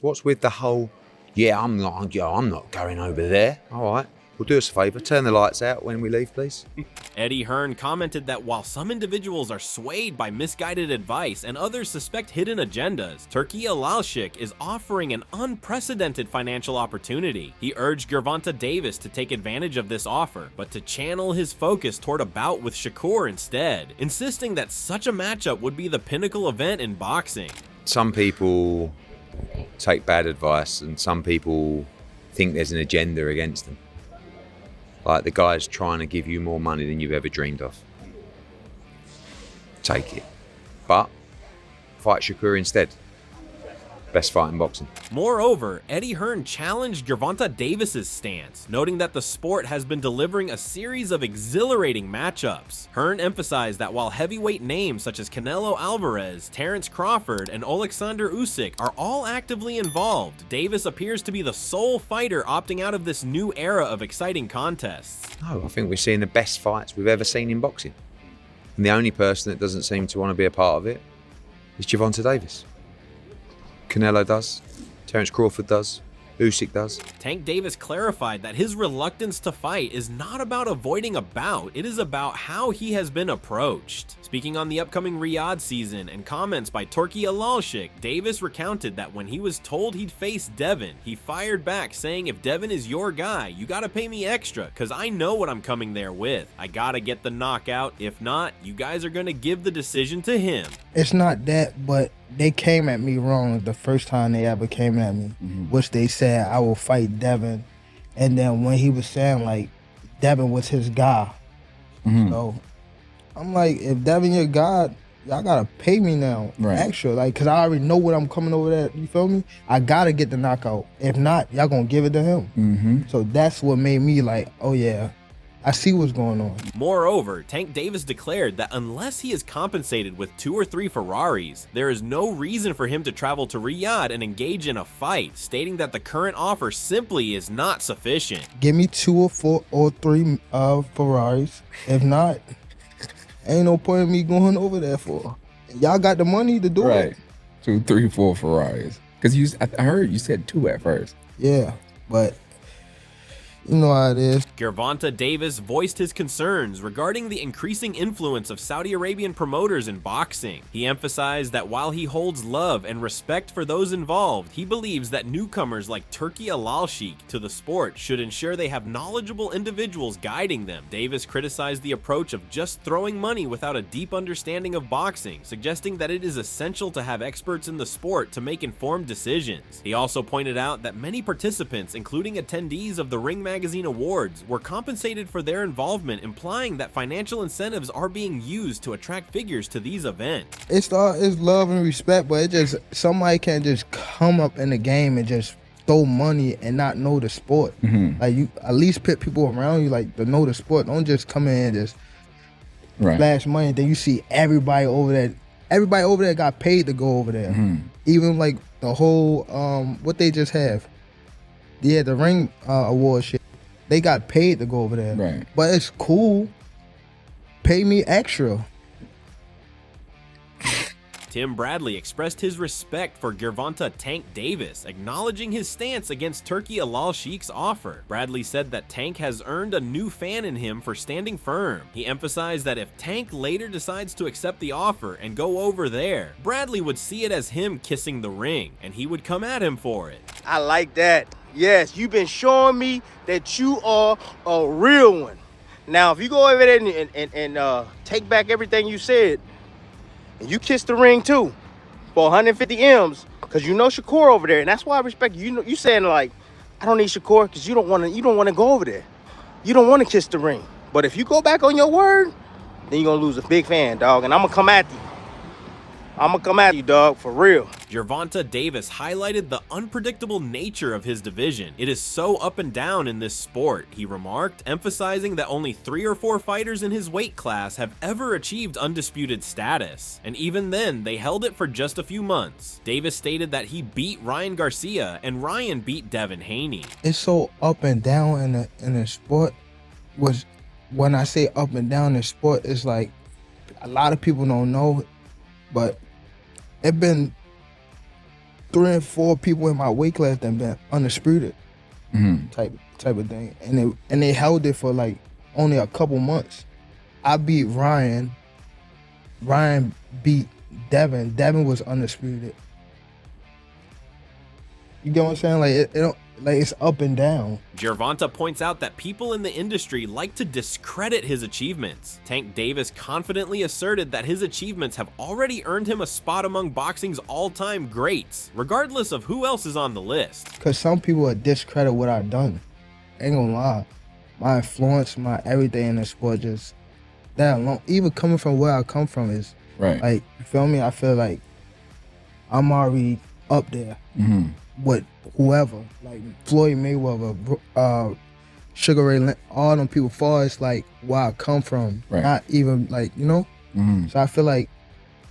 What's with the whole, I'm not going over there. All right, well, do us a favour, turn the lights out when we leave, please. Eddie Hearn commented that while some individuals are swayed by misguided advice and others suspect hidden agendas, Turki Alalshik is offering an unprecedented financial opportunity. He urged Gervonta Davis to take advantage of this offer, but to channel his focus toward a bout with Shakur instead, insisting that such a matchup would be the pinnacle event in boxing. Some people take bad advice and some people think there's an agenda against them. Like the guy's trying to give you more money than you've ever dreamed of. Take it. But fight Shakur instead. Best fight in boxing. Moreover, Eddie Hearn challenged Gervonta Davis's stance, noting that the sport has been delivering a series of exhilarating matchups. Hearn emphasized that while heavyweight names such as Canelo Alvarez, Terence Crawford, and Alexander Usyk are all actively involved, Davis appears to be the sole fighter opting out of this new era of exciting contests. No, I think we're seeing the best fights we've ever seen in boxing. And the only person that doesn't seem to want to be a part of it is Gervonta Davis. Canelo does, Terence Crawford does, Usyk does. Tank Davis clarified that his reluctance to fight is not about avoiding a bout, it is about how he has been approached. Speaking on the upcoming Riyadh season and comments by Turki Alalshik, Davis recounted that when he was told he'd face Devin, he fired back saying, if Devin is your guy, you gotta pay me extra, cause I know what I'm coming there with. I gotta get the knockout, if not, you guys are gonna give the decision to him. It's not that, but they came at me wrong the first time they ever came at me, which they said I will fight Devin. And then when he was saying like Devin was his guy, so I'm like, if Devin your guy, y'all gotta pay me now, extra, like, cause I already know what I'm coming over there. You feel me? I gotta get the knockout. If not, y'all gonna give it to him. So that's what made me like, oh yeah, I see what's going on. Moreover, Tank Davis declared that unless he is compensated with 2 or 3 Ferraris, there is no reason for him to travel to Riyadh and engage in a fight, stating that the current offer simply is not sufficient. Give me 2 or 4 or 3 Ferraris. If not, ain't no point in me going over there for. Y'all got the money to do it. 2, 3, 4 Ferraris. Because I heard you said 2 at first. Yeah, but you know how it is. Gervonta Davis voiced his concerns regarding the increasing influence of Saudi Arabian promoters in boxing. He emphasized that while he holds love and respect for those involved, he believes that newcomers like Turki Alalshik to the sport should ensure they have knowledgeable individuals guiding them. Davis criticized the approach of just throwing money without a deep understanding of boxing, suggesting that it is essential to have experts in the sport to make informed decisions. He also pointed out that many participants, including attendees of the Ring Magazine Awards, were compensated for their involvement, implying that financial incentives are being used to attract figures to these events. It's love and respect, but it just, somebody can't just come up in the game and just throw money and not know the sport. Like, you at least put people around you like to know the sport. Don't just come in and just flash money. Then you see everybody over there. Everybody over there got paid to go over there. Even like the whole what they just have. Yeah, the ring award shit. They got paid to go over there. But it's cool. Pay me extra. Tim Bradley expressed his respect for Gervonta Tank Davis, acknowledging his stance against Turki Alalshik's offer. Bradley said that Tank has earned a new fan in him for standing firm. He emphasized that if Tank later decides to accept the offer and go over there, Bradley would see it as him kissing the ring, and he would come at him for it. I like that. Yes, you've been showing me that you are a real one. Now, if you go over there and take back everything you said, and you kiss the ring too for 150 M's, because you know Shakur over there, and that's why I respect you. You know, you saying like, I don't need Shakur because you don't want to go over there. You don't want to kiss the ring. But if you go back on your word, then you're gonna lose a big fan, dog. And I'm gonna come at you. I'm gonna come at you, dog, for real. Gervonta Davis highlighted the unpredictable nature of his division. It is so up and down in this sport, he remarked, emphasizing that only 3 or 4 fighters in his weight class have ever achieved undisputed status. And even then, they held it for just a few months. Davis stated that he beat Ryan Garcia and Ryan beat Devin Haney. It's so up and down in the sport. When I say up and down in the sport, it's like a lot of people don't know, but it been 3 and 4 people in my weight class that been undisputed type of thing, and they held it for like only a couple months. I beat Ryan. Ryan beat Devin. Devin was undisputed. You get what I'm saying? Like it don't, like it's up and down. Gervonta points out that people in the industry like to discredit his achievements. Tank Davis confidently asserted that his achievements have already earned him a spot among boxing's all-time greats, regardless of who else is on the list. Cause some people would discredit what I've done. Ain't gonna lie. My influence, my everything in the sport, just that alone. Even coming from where I come from is Right. like, you feel me? I feel like I'm already up there with whoever, like Floyd Mayweather, Sugar Ray Leonard, all them people. Far as like where I come from, Right. not even like, you know. So I feel like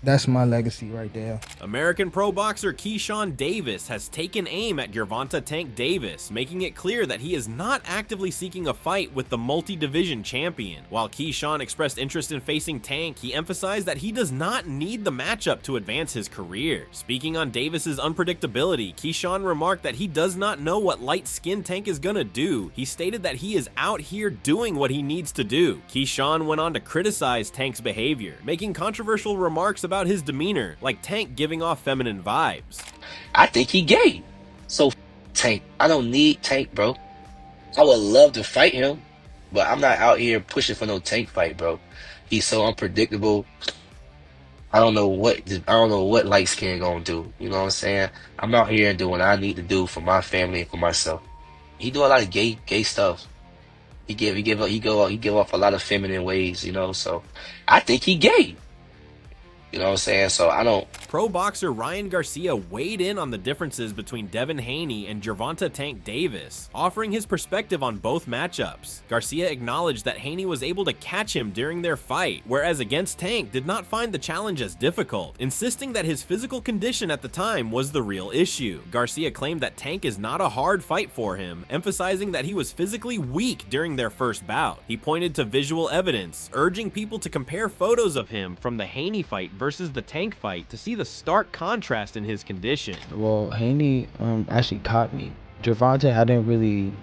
that's my legacy right there. American pro boxer Keyshawn Davis has taken aim at Gervonta Tank Davis, making it clear that he is not actively seeking a fight with the multi-division champion. While Keyshawn expressed interest in facing Tank, he emphasized that he does not need the matchup to advance his career. Speaking on Davis's unpredictability, Keyshawn remarked that he does not know what light-skinned Tank is gonna do. He stated that he is out here doing what he needs to do. Keyshawn went on to criticize Tank's behavior, making controversial remarks about his demeanor, like Tank giving off feminine vibes. I think he gay. So Tank, I don't need Tank, bro. I would love to fight him, but I'm not out here pushing for no Tank fight, bro. He's so unpredictable. I don't know what light skin gonna do. You know what I'm saying? I'm out here doing what I need to do for my family and for myself. He do a lot of gay stuff. He give off a lot of feminine ways, you know. So I think he gay. You know what I'm saying? So I don't. Pro boxer Ryan Garcia weighed in on the differences between Devin Haney and Gervonta Tank Davis, offering his perspective on both matchups. Garcia acknowledged that Haney was able to catch him during their fight, whereas against Tank did not find the challenge as difficult, insisting that his physical condition at the time was the real issue. Garcia claimed that Tank is not a hard fight for him, emphasizing that he was physically weak during their first bout. He pointed to visual evidence, urging people to compare photos of him from the Haney fight versus the Tank fight to see the stark contrast in his condition. Well, Haney actually caught me. Gervonta, I didn't really.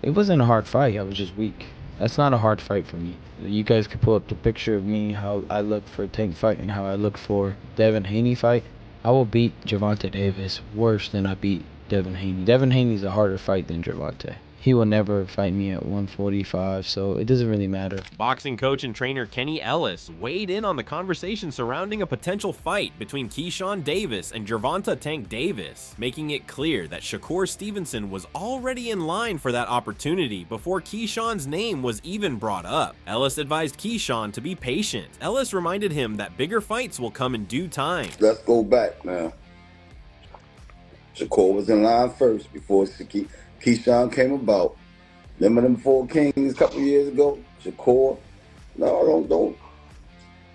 It wasn't a hard fight. I was just weak. That's not a hard fight for me. You guys could pull up the picture of me, how I look for a Tank fight and how I look for Devin Haney fight. I will beat Gervonta Davis worse than I beat Devin Haney. Devin Haney's a harder fight than Gervonta. He will never fight me at 145, so it doesn't really matter. Boxing coach and trainer Kenny Ellis weighed in on the conversation surrounding a potential fight between Keyshawn Davis and Gervonta Tank Davis, making it clear that Shakur Stevenson was already in line for that opportunity before Keyshawn's name was even brought up. Ellis advised Keyshawn to be patient. Ellis reminded him that bigger fights will come in due time. Let's go back now. Shakur was in line first before Keyshawn came about. Remember them 4 Kings a couple years ago? Shakur. No, don't.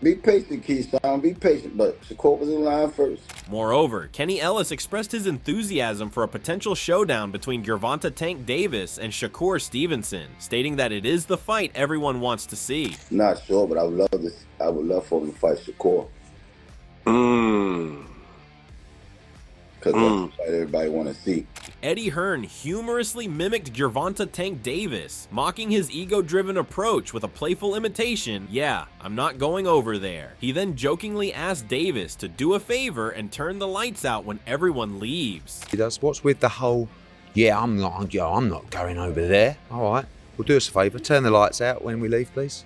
Be patient, Keyshawn. Be patient. But Shakur was in line first. Moreover, Kenny Ellis expressed his enthusiasm for a potential showdown between Gervonta Tank Davis and Shakur Stevenson, stating that it is the fight everyone wants to see. Not sure, but I would love for him to fight Shakur. Because that's the fight everybody want to see. Eddie Hearn humorously mimicked Gervonta Tank Davis, mocking his ego-driven approach with a playful imitation, "Yeah, I'm not going over there." He then jokingly asked Davis to do a favor and turn the lights out when everyone leaves. He does. What's with the whole, I'm not going over there. All right, well, do us a favour, turn the lights out when we leave, please.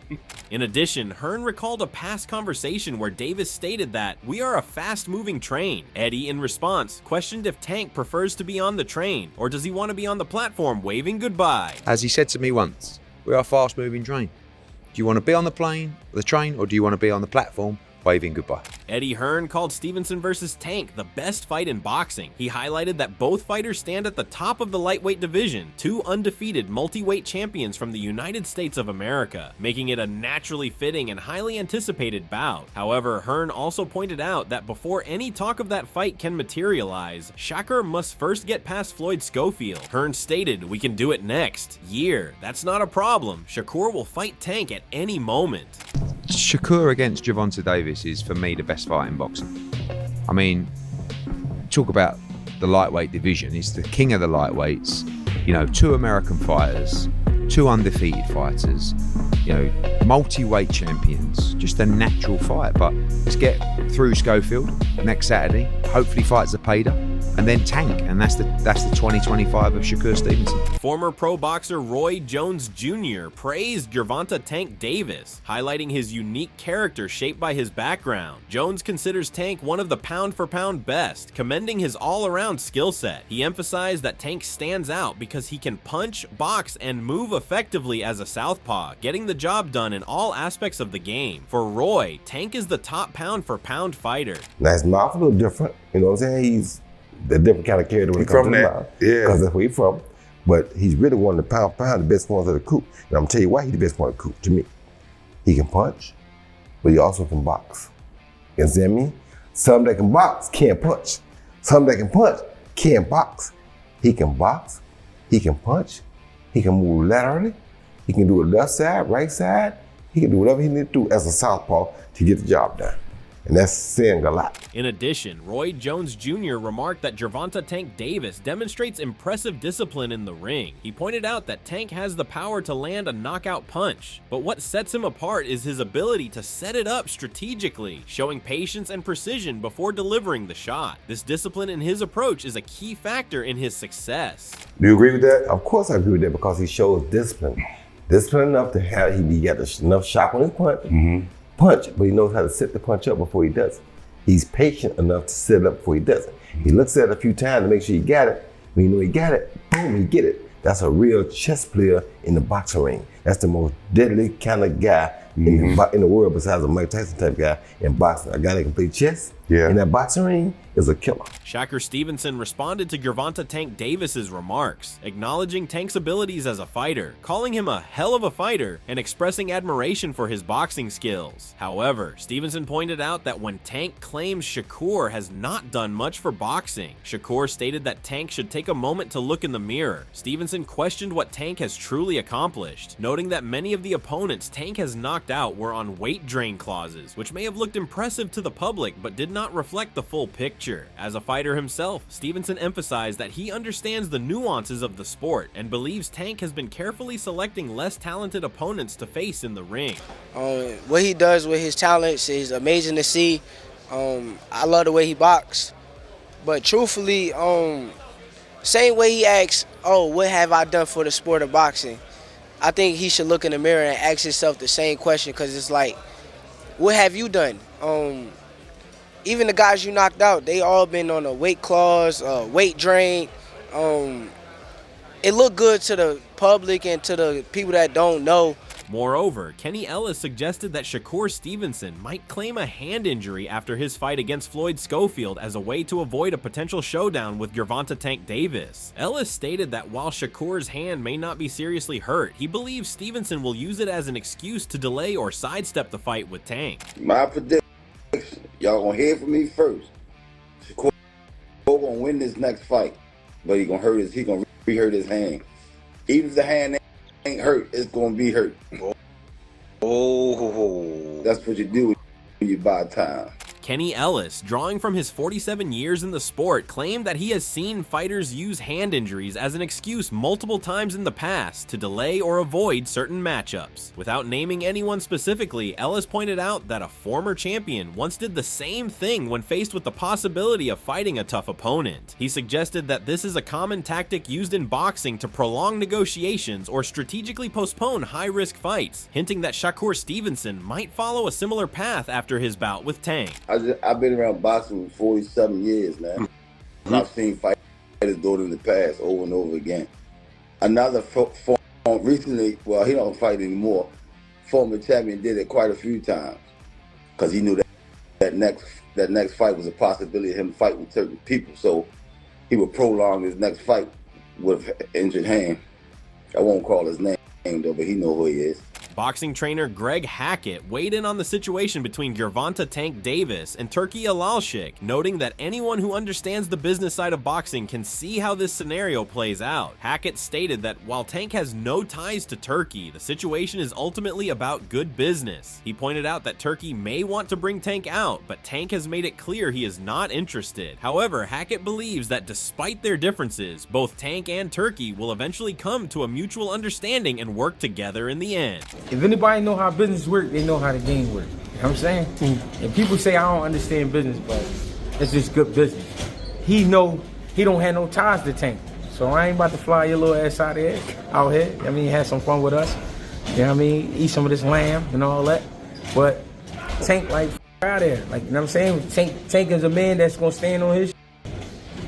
In addition, Hearn recalled a past conversation where Davis stated that, "We are a fast-moving train." Eddie, in response, questioned if Tank prefers to be on the train, or does he want to be on the platform waving goodbye? As he said to me once, we are a fast-moving train. Do you want to be on the train, or do you want to be on the platform waving goodbye? Eddie Hearn called Stevenson versus Tank the best fight in boxing. He highlighted that both fighters stand at the top of the lightweight division, 2 undefeated multi-weight champions from the United States of America, making it a naturally fitting and highly anticipated bout. However, Hearn also pointed out that before any talk of that fight can materialize, Shakur must first get past Floyd Schofield. Hearn stated, "We can do it next year. That's not a problem. Shakur will fight Tank at any moment." Shakur against Gervonta Davis is, for me, the best fight in boxing. I mean, talk about the lightweight division. It's the king of the lightweights. 2 American fighters, 2 undefeated fighters, multi-weight champions. Just a natural fight. But let's get through Schofield next Saturday. Hopefully fights are paid up. And then Tank, and that's the 2025 of Shakur Stevenson. Former pro boxer Roy Jones Jr. praised Gervonta Tank Davis, highlighting his unique character shaped by his background. Jones considers Tank one of the pound-for-pound best, commending his all-around skill set. He emphasized that Tank stands out because he can punch, box, and move effectively as a southpaw, getting the job done in all aspects of the game. For Roy, Tank is the top pound-for-pound fighter. Now his mouth a little different, you know what I'm saying? He's the different kind of character when it comes to the mouth. Yeah. Because that's where he's from. But he's really one of the pound for pound, the best ones of the coop. And I'm gonna tell you why he's the best one of the coop to me. He can punch, but he also can box. You understand me? Some that can box can't punch. Some that can punch can't box. He can box, he can punch, he can move laterally, he can do it left side, right side. He can do whatever he needs to do as a southpaw to get the job done. And that's saying a lot. In addition, Roy Jones Jr. remarked that Gervonta Tank Davis demonstrates impressive discipline in the ring. He pointed out that Tank has the power to land a knockout punch, but what sets him apart is his ability to set it up strategically, showing patience and precision before delivering the shot. This discipline in his approach is a key factor in his success. Do you agree with that? Of course I agree with that, because he shows discipline. Discipline enough to have, he got enough shock on his punch, but he knows how to set the punch up before he does it. He's patient enough to set it up before he does it. He looks at it a few times to make sure he got it. When you know he got it, boom, he get it. That's a real chess player in the boxing ring. That's the most deadly kind of guy in the world, besides a Mike Tyson type guy in boxing. A guy that can play chess in that boxing ring is a killer. Shakur Stevenson responded to Gervonta Tank Davis's remarks, acknowledging Tank's abilities as a fighter, calling him a hell of a fighter, and expressing admiration for his boxing skills. However, Stevenson pointed out that when Tank claims Shakur has not done much for boxing, Shakur stated that Tank should take a moment to look in the mirror. Stevenson questioned what Tank has truly accomplished, noting that many of the opponents Tank has knocked out were on weight drain clauses, which may have looked impressive to the public but did not reflect the full picture. As a fighter himself, Stevenson emphasized that he understands the nuances of the sport and believes Tank has been carefully selecting less talented opponents to face in the ring. What he does with his talents is amazing to see. I love the way he boxes, but truthfully, same way he asks, what have I done for the sport of boxing? I think he should look in the mirror and ask himself the same question, because it's like, what have you done? Even the guys you knocked out, they all been on a weight clause, weight drain. It looked good to the public and to the people that don't know. Moreover, Kenny Ellis suggested that Shakur Stevenson might claim a hand injury after his fight against Floyd Schofield as a way to avoid a potential showdown with Gervonta Tank Davis. Ellis stated that while Shakur's hand may not be seriously hurt, he believes Stevenson will use it as an excuse to delay or sidestep the fight with Tank. My prediction, y'all gonna hear from me first. Shakur gonna win this next fight, but he gonna re-hurt his hand. Even if the hand ain't hurt, it's gonna be hurt. That's what you do when you buy time. Kenny Ellis, drawing from his 47 years in the sport, claimed that he has seen fighters use hand injuries as an excuse multiple times in the past to delay or avoid certain matchups. Without naming anyone specifically, Ellis pointed out that a former champion once did the same thing when faced with the possibility of fighting a tough opponent. He suggested that this is a common tactic used in boxing to prolong negotiations or strategically postpone high-risk fights, hinting that Shakur Stevenson might follow a similar path after his bout with Tank. I've been around boxing for 47 years, man. And I've seen fighters do it in the past over and over again. Another recently, well, he don't fight anymore. Former champion did it quite a few times because he knew that next fight was a possibility of him fighting certain people. So he would prolong his next fight with an injured hand. I won't call his name though, but he know who he is. Boxing trainer Greg Hackett weighed in on the situation between Gervonta "Tank" Davis and Turki Alalshik, noting that anyone who understands the business side of boxing can see how this scenario plays out. Hackett stated that while Tank has no ties to Turki, the situation is ultimately about good business. He pointed out that Turki may want to bring Tank out, but Tank has made it clear he is not interested. However, Hackett believes that despite their differences, both Tank and Turki will eventually come to a mutual understanding and work together in the end. If anybody know how business works, they know how the game works. You know what I'm saying? And people say I don't understand business, but it's just good business. He don't have no ties to Tank. So I ain't about to fly your little ass out here. I mean, have some fun with us. You know what I mean? Eat some of this lamb and all that. But Tank, like, out there. Like, you know what I'm saying? Tank is a man that's gonna stand on his.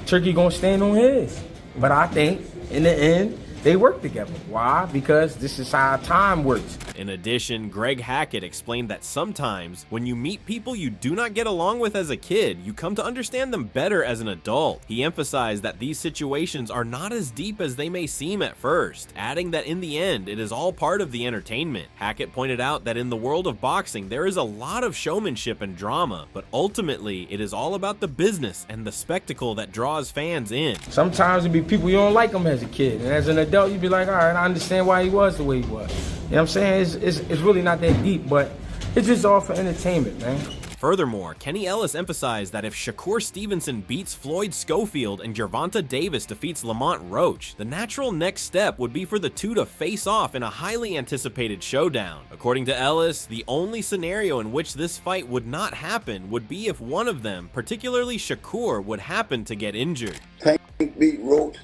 Turki gonna stand on his. But I think, in the end, they work together. Why? Because this is how time works. In addition, Greg Hackett explained that sometimes, when you meet people you do not get along with as a kid, you come to understand them better as an adult. He emphasized that these situations are not as deep as they may seem at first, adding that in the end, it is all part of the entertainment. Hackett pointed out that in the world of boxing, there is a lot of showmanship and drama, but ultimately, it is all about the business and the spectacle that draws fans in. Sometimes it be people you don't like them as a kid, and as an adult, you be like, all right, I understand why he was the way he was. You know what I'm saying? It's really not that deep, but it's just all for entertainment, man. Furthermore, Kenny Ellis emphasized that if Shakur Stevenson beats Floyd Schofield and Gervonta Davis defeats Lamont Roach, the natural next step would be for the two to face off in a highly anticipated showdown. According to Ellis, the only scenario in which this fight would not happen would be if one of them, particularly Shakur, would happen to get injured. Tank beat Roach,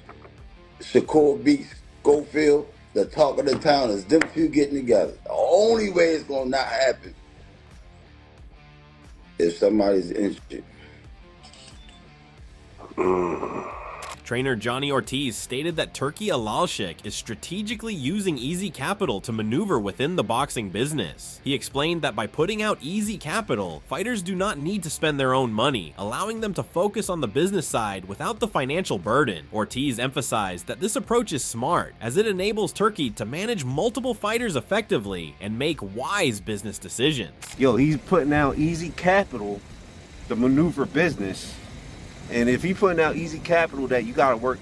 Shakur beats Schofield. The talk of the town is them two getting together. The only way it's gonna not happen if somebody's injured. Trainer Johnny Ortiz stated that Turki Alalshik is strategically using easy capital to maneuver within the boxing business. He explained that by putting out easy capital, fighters do not need to spend their own money, allowing them to focus on the business side without the financial burden. Ortiz emphasized that this approach is smart, as it enables Turki to manage multiple fighters effectively and make wise business decisions. Yo, he's putting out easy capital to maneuver business. And if he putting out easy capital that you got to work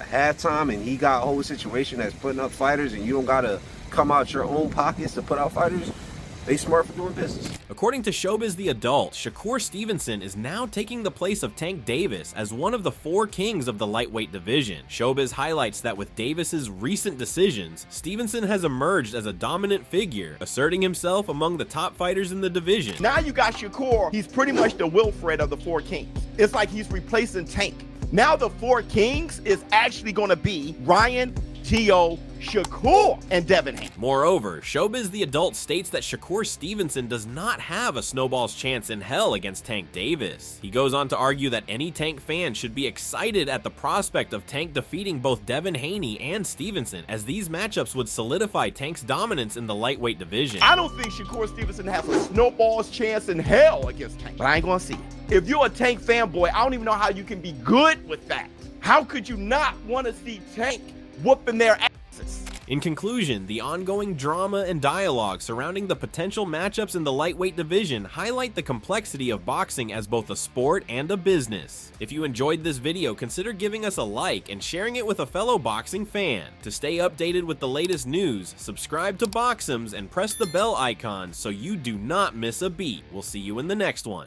halftime and he got a whole situation that's putting up fighters and you don't got to come out your own pockets to put out fighters, they smart for doing business. According to Showbiz the Adult, Shakur Stevenson is now taking the place of Tank Davis as one of the 4 kings of the lightweight division. Showbiz highlights that with Davis's recent decisions, Stevenson has emerged as a dominant figure, asserting himself among the top fighters in the division. Now you got Shakur, he's pretty much the Wilfred of the 4 kings. It's like he's replacing Tank. Now the 4 kings is actually going to be Ryan, Gio, Shakur, and Devin Haney. Moreover, Showbiz the Adult states that Shakur Stevenson does not have a snowball's chance in hell against Tank Davis. He goes on to argue that any Tank fan should be excited at the prospect of Tank defeating both Devin Haney and Stevenson, as these matchups would solidify Tank's dominance in the lightweight division. I don't think Shakur Stevenson has a snowball's chance in hell against Tank, but I ain't gonna see it. If you're a Tank fanboy, I don't even know how you can be good with that. How could you not want to see Tank whooping their asses? In conclusion, the ongoing drama and dialogue surrounding the potential matchups in the lightweight division highlight the complexity of boxing as both a sport and a business. If you enjoyed this video, consider giving us a like and sharing it with a fellow boxing fan. To stay updated with the latest news, subscribe to Boxums and press the bell icon so you do not miss a beat. We'll see you in the next one.